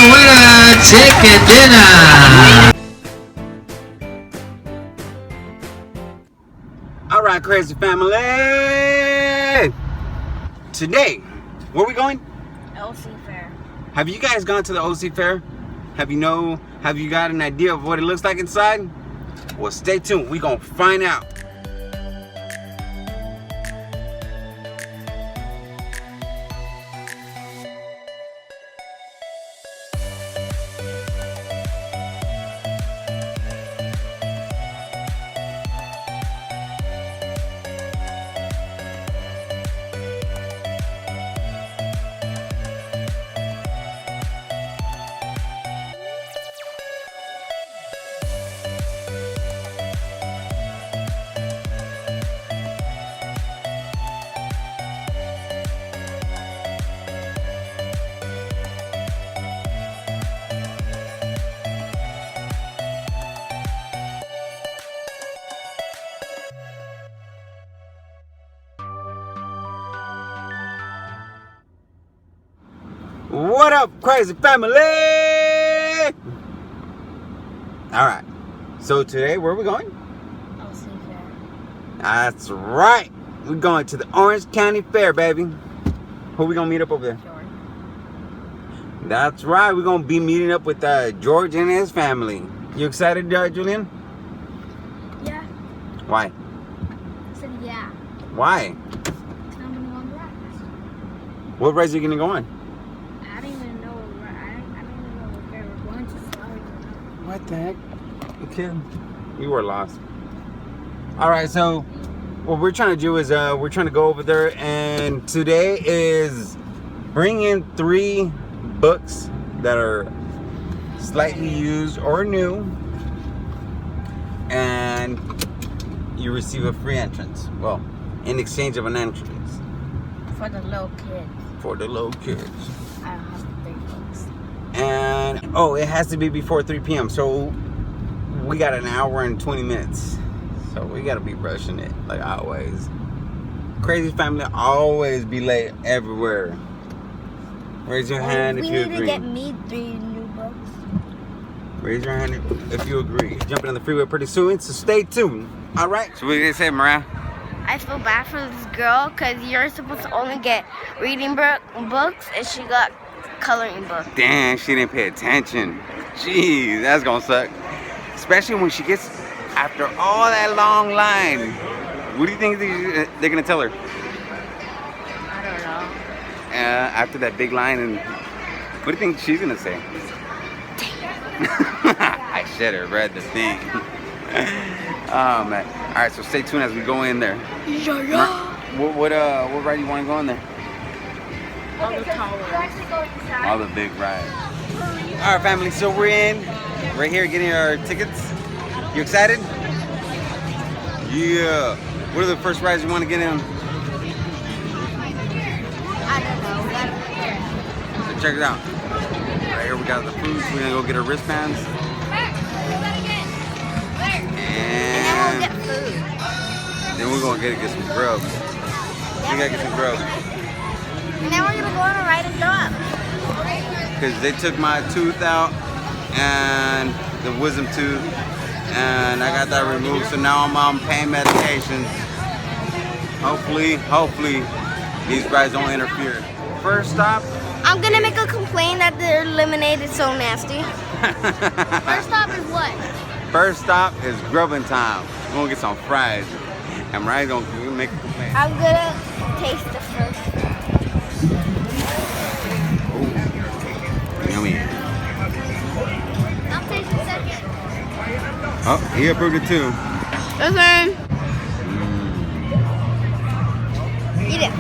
winner, chicken dinner. All right, Krazy family. Today, where are we going? OC Fair. Have you guys gone to the OC Fair? Have you got an idea of what it looks like inside? Well, stay tuned. We're going to find out. What up, Krazy family? All right. So today, where are we going? OC Fair. That's right. We're going to the Orange County Fair, baby. Who we gonna meet up over there? George. That's right. We're gonna be meeting up with George and his family. You excited, Julian? Yeah. Why? I said yeah. Why? I'm gonna go on the rides. What rides are you gonna go on? I don't even know what fair we're going to, so I don't even know. What the heck? You kidding? You were lost. All right, so what we're trying to do is we're trying to go over there, and today is bring in 3 books that are slightly used or new, and you receive a free entrance. Well, in exchange of an entrance For the little kids. for the little kids. I don't have 3 books. And oh, it has to be before 3 p.m. So we got an hour and 20 minutes. So we gotta be rushing it like always. Krazy family always be late everywhere. Raise your hand if you We need to agree. get me 3 new books. Raise your hand if you agree. Jumping on the freeway pretty soon, so stay tuned. All right. So what did you say, Mariah? I feel bad for this girl because you're supposed to only get reading books and she got coloring books. Damn, she didn't pay attention. Jeez, that's gonna suck. Especially when she gets after all that long line. What do you think they're gonna tell her? I don't know. After that big line, and what do you think she's gonna say? I should have read the thing. Oh man! All right, so stay tuned as we go in there. What ride do you want to go in there? All the tall ones. All the big rides. All right, family. So we're in right here getting our tickets. You excited? Yeah. What are the first rides you want to get in? I don't know. So check it out. Right here we got the food. We're gonna go get our wristbands. And then we'll get food. Then we're gonna get some grub. We gotta get some grub. And then we're gonna go on a ride and throw up. Because they took my tooth out and the wisdom tooth, and I got that removed, so now I'm on pain medications. Hopefully these rides don't interfere. First stop. I'm gonna make a complaint that the lemonade is so nasty. First stop is what? First stop is grubbing time. We're gonna get some fries. And Mariah's gonna make a complaint. I'm gonna taste the first. Yummy. I'll taste the second. Oh, he approved it too. Okay. Eat it.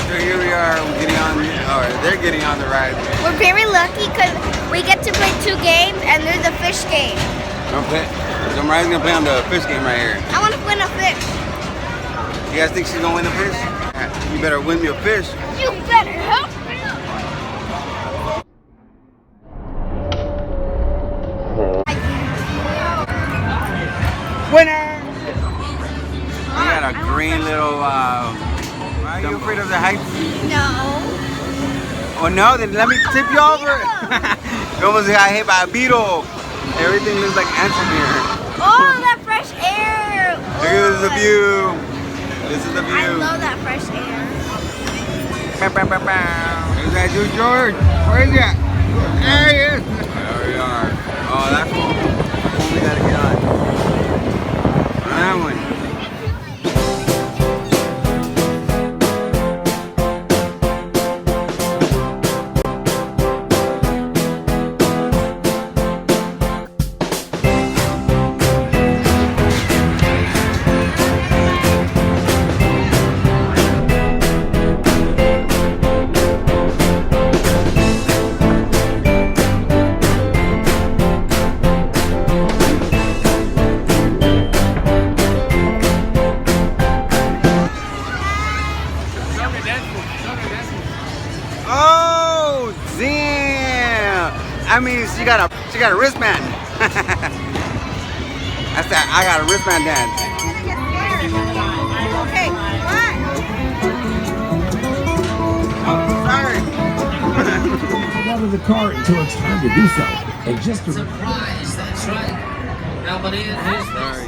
So here we are, we're getting on, or they're getting on the ride. We're very lucky because we get to play 2 games and there's a fish game. So Mariah's gonna play on the fish game right here. I want to win a fish. You guys think she's gonna win the fish? You better win me a fish. You better help me. Winner! We got a green little, are you afraid of the heights? No. Oh no, then let me tip you over. You almost got hit by a beetle. Everything looks like ants in here. Oh, that fresh air. Look at the view. This is the view. I love that fresh air. Is that you, George? Where is that? There he is. There we are. Oh, that's cool. We gotta get on. That one. Oh, damn! I mean, she got a wristband. That's that. I got a wristband dance. Okay, what? Oh, sorry. Out of the car until it's time to do so. And just to Surprise, that's right. Nobody in his Sorry.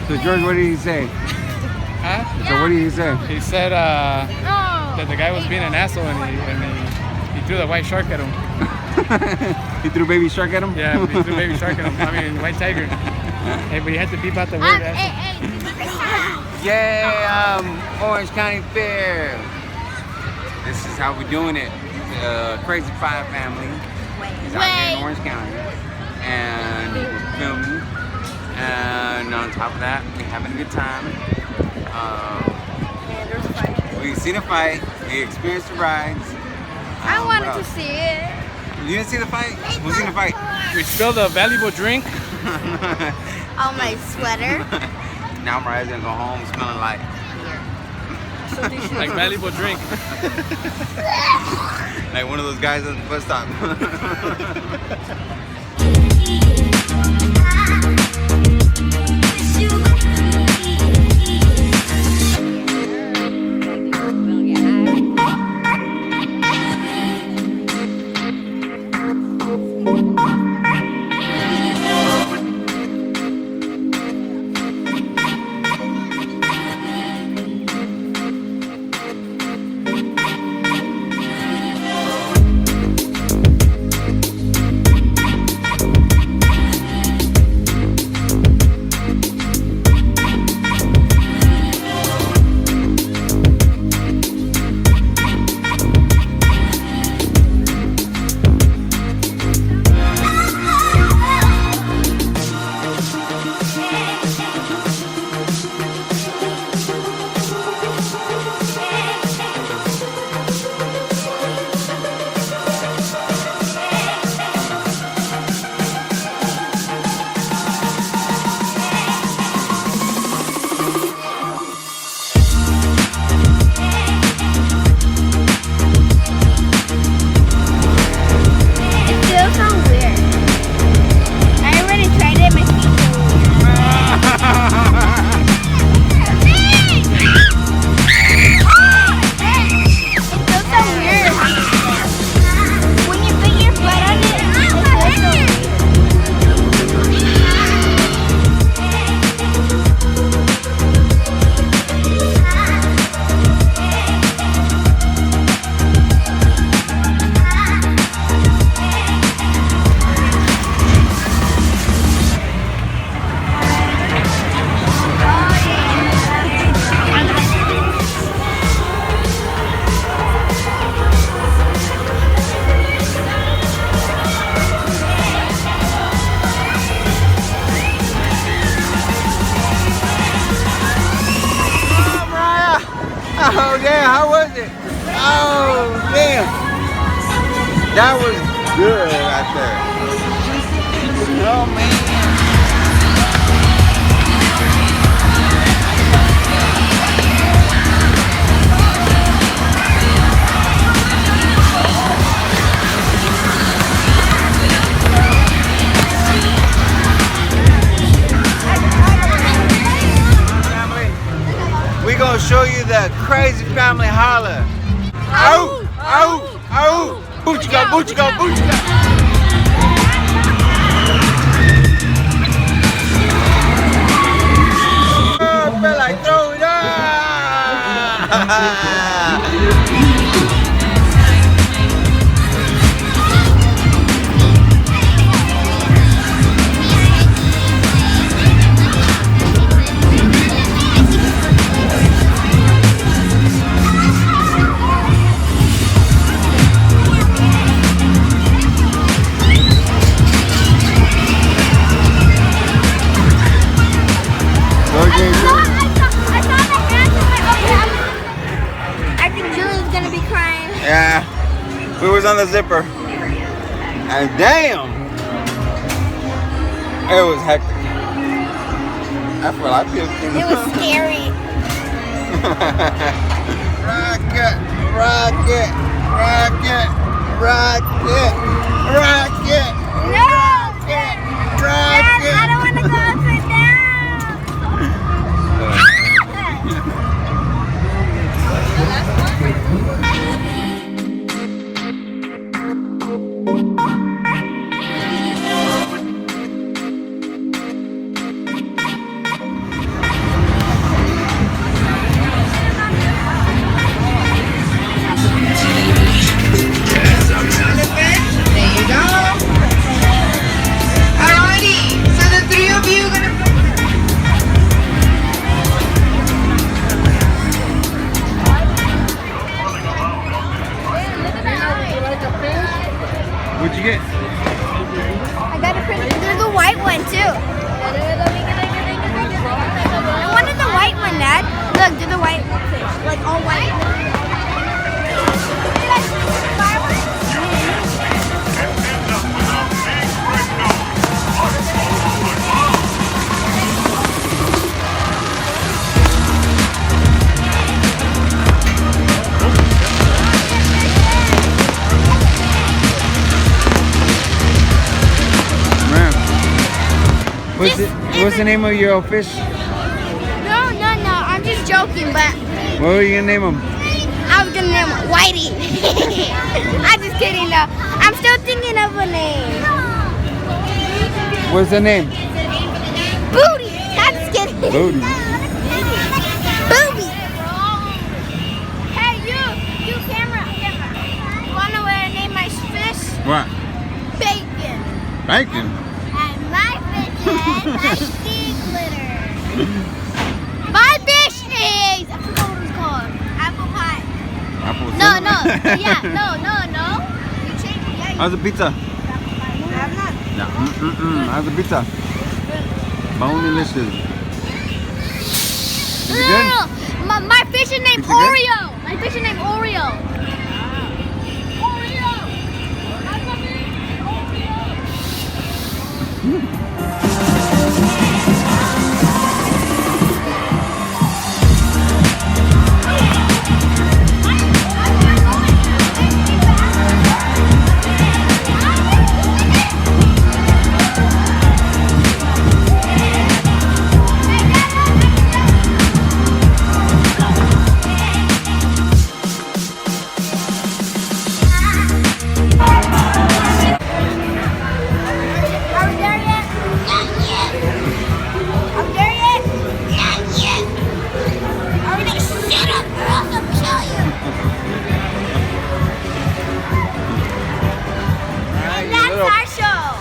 So George, what did he say? Huh? So what did he say? He said that the guy was being an asshole and he threw the white shark at him. He threw baby shark at him? Yeah, he threw baby shark at him. I mean, white tiger. Hey, but you had to beep out the word asshole. Yeah, Orange County Fair. This is how we're doing it. Crazy Five family. He's out here in Orange County. And we're filming. And on top of that, we're having a good time. We've seen a fight. We experienced the rides. I what wanted to else? see it. You didn't see the fight? Who's seen the fight? We spilled a valuable drink. On my sweater. Now Mariah's gonna go home smelling like valuable drink. like one of those guys at the bus stop. Oh, damn. That was good right there. Oh, man. We're gonna show you the Krazy family holla. Ow! Ow! Ow! Boochka! Boochka! Boochka! Oh, I feel like throwing up! I think Julie's gonna be crying. Yeah, we was on the zipper, and damn, it was hectic. I feel It was scary. Rocket, rocket, rocket, rocket, rocket, No! rocket, Dad, I don't want to go upside down. What'd you get? I got a pretty. There's a white one too. I wanted the white one, Dad. Look, there's a white fish, like all white. What's the name of your fish? No, I'm just joking, but What were you gonna name him? I was gonna name him Whitey. I'm just kidding, though. I'm still thinking of a name. What's the name? Booty. I'm just kidding. Booty. Booty. Hey, you camera. You wanna name my fish? What? Bacon. Bacon. And my fish is my sea glitter. My fish is, I forgot what it's called. Apple pie. Apple No. cinnamon? Yeah, no. You changed it. Yeah, How's the pizza? I'm not. No. How's the pizza? Bonelicious. Is it good? No. My fish is named Is it good? Oreo. My fish is named Oreo.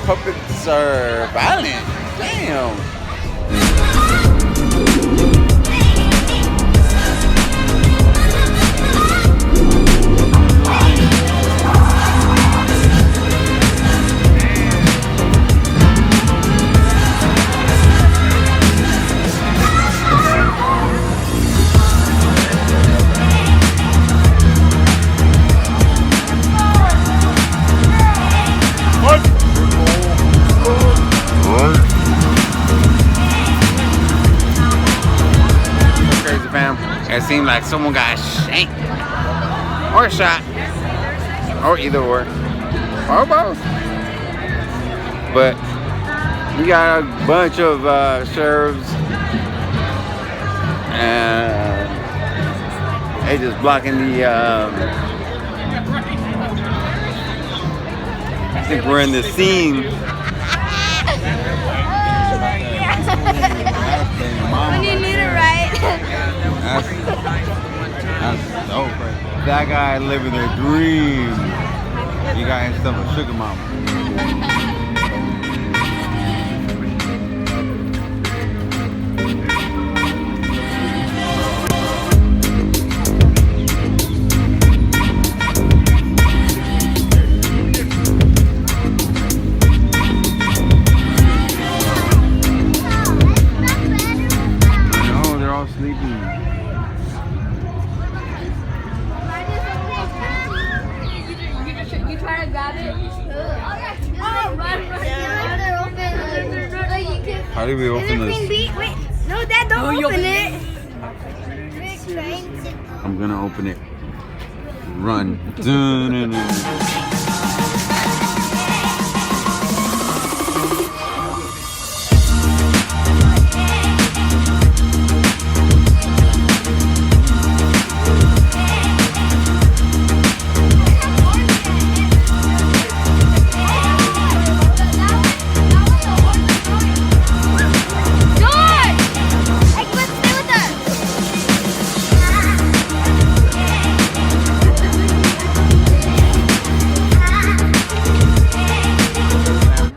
Puppets are violent. Damn. seemed like someone got shanked or shot, or either or both. But we got a bunch of sheriffs and they just blocking the. I think we're in the scene. When you need it right. That's dope. That guy living their dream. You got himself a sugar mama. You try to grab it. How do we open this? Wait, no, Dad, don't open it. I'm gonna open it. Run. Dun-dun-dun.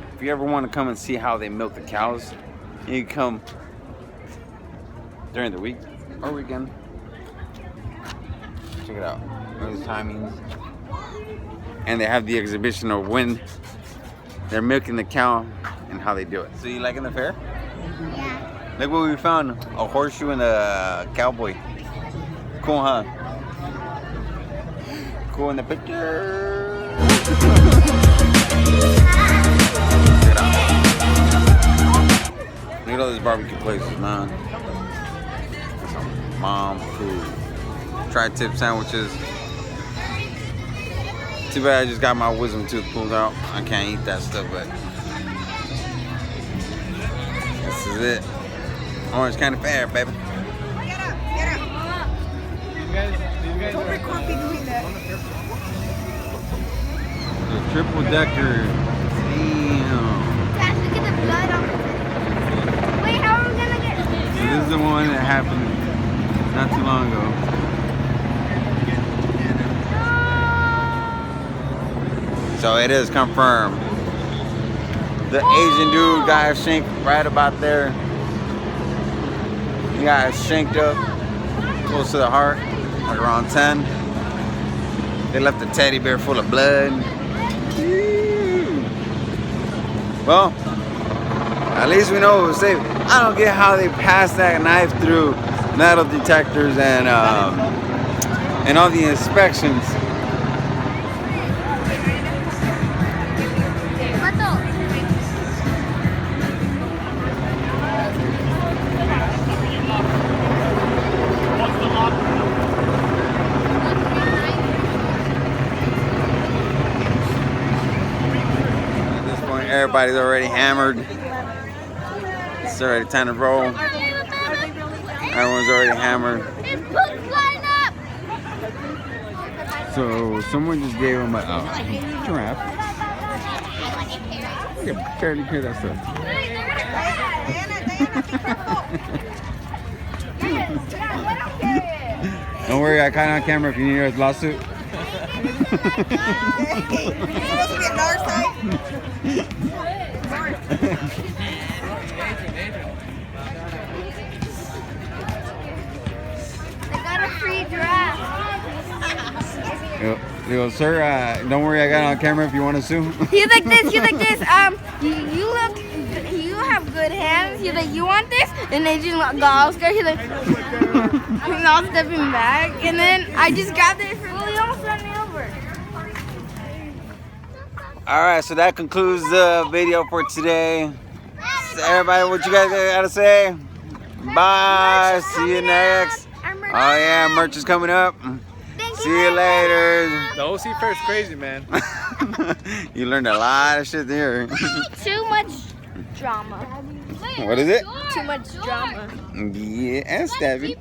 If you ever want to come and see how they milk the cows, you can come during the week or weekend. Check it out. Those timings. And they have the exhibition of when they're milking the cow and how they do it. So you liking the fair? Yeah. Look what we found. A horseshoe and a cowboy. Cool, huh? Cool in the picture. Look at all these barbecue places, man. Some mom food. Tri-tip sandwiches. Too bad I just got my wisdom tooth pulled out. I can't eat that stuff, but this is it. Orange County Fair, baby. Get up. You guys don't record me doing that. The triple decker. Damn. Dad, look at the blood on it. Wait, how are we gonna get So this is the one that happened not too long ago. So it is confirmed. The Asian dude got shanked right about there. He got shanked up close to the heart, like around 10. They left the teddy bear full of blood. Well, at least we know it was safe. I don't get how they passed that knife through metal detectors and all the inspections. Everybody's already hammered. It's already time to roll. Everyone's already hammered. So someone just gave him a giraffe. You can barely hear that stuff. Don't worry, I caught it on camera if you need a lawsuit. Free draft. Yo, sir, don't worry, I got it on camera if you want to sue. He's like this, you have good hands. He's like, you want this? And they just got all scared. He's like, he's all stepping back. And then I just grabbed it for he almost ran me over. Alright, so that concludes the video for today. So everybody, what you guys gotta say? Bye. See you next. Oh yeah, merch is coming up. See you later. The OC first crazy, man. You learned a lot of shit there. Too much drama. What is it? Too much drama. Yeah, Stevie.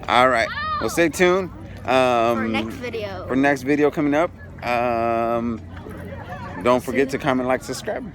All right. Well, stay tuned. For next video. For next video coming up. Don't forget to comment, like, subscribe.